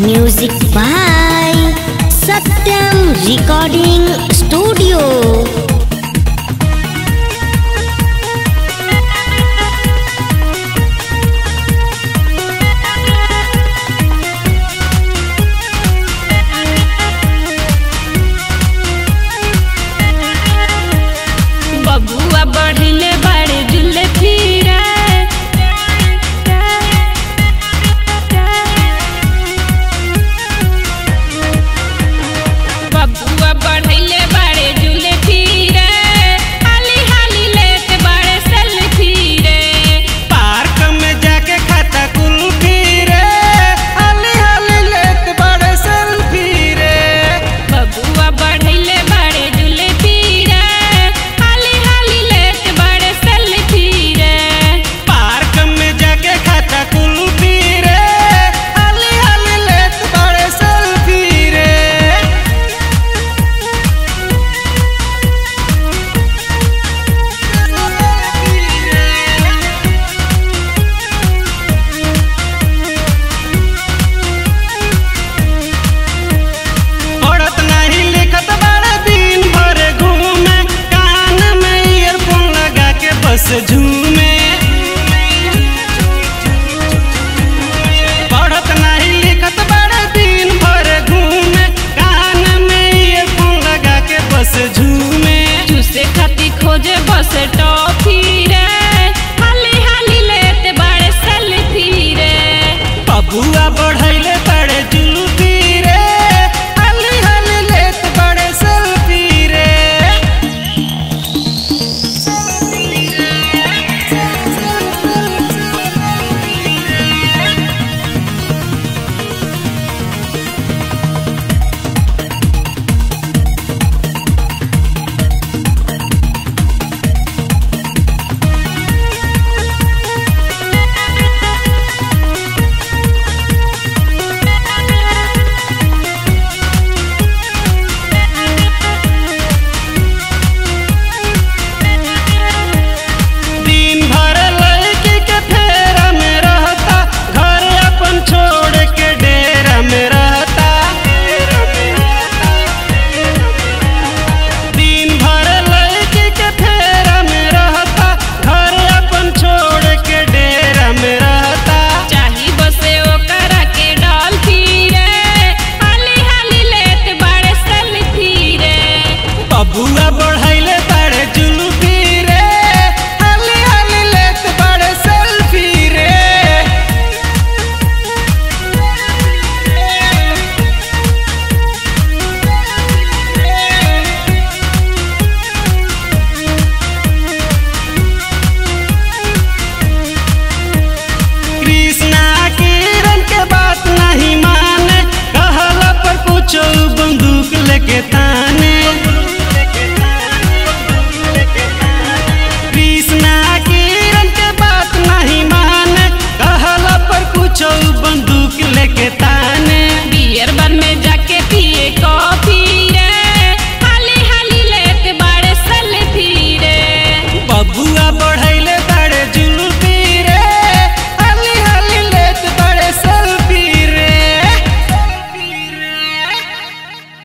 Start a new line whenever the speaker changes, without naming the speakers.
Music by Satyam recording studio.
बबुआ बढ़ले बड़े जुले फिरे, बबुआ बढ़ले बड़े जुले फिरे, हाली हाली लेते बड़े सेल्फी रे।
पार्क में जाके खाता कुल्फी रे, हाली हाली लेते बड़े सेल्फी रे।
बबुआ बढ़ले बड़े जुले फिरे, हाली हाली लेते बड़े सेल्फी रे।
पार्क में जाके खाता कुल्फी रे, हाली हाली लेते बड़े सेल्फी रे। पढ़त नहीं लिखत बड़े दिन भर घूमे, कान में ईयरफोन लगा के बस झूमे। पढ़त नहीं लिखत बड़े दिन भर घूमे, कान में ईयरफोन लगा के बस झूमे।
चूसे खाती खोजे बस टॉफी रे, हाली हाली लेते बड़े सेल्फी रे।
बबुआ बढ़ैले बड़े जुल्फी रे, हाली हाली लेत बड़े सेल्फी रे। दिन भर लड़की के फेरा में रहता, घर अपन छोड़ के डेरा में रहता। दिन भर लड़की के फेरा में रहता, घर अपन छोड़ के डेरा में रहता।
चाही बसे ओकरा के डॉल्फी रे, हाली हाली लेते बड़े सेल्फी रे।
बबुआ बढ़ैले बड़े जुल्फी रे, हाली हाली लेत बड़े सेल्फी रे। कृष्णा किरण के बात नहीं माने, कहला पर पूछो बंदूक लेके ताने। कृष्णा किरण के बात नहीं माने, कहला पर पूछो बंदूक लेके ताने।
बियर बार में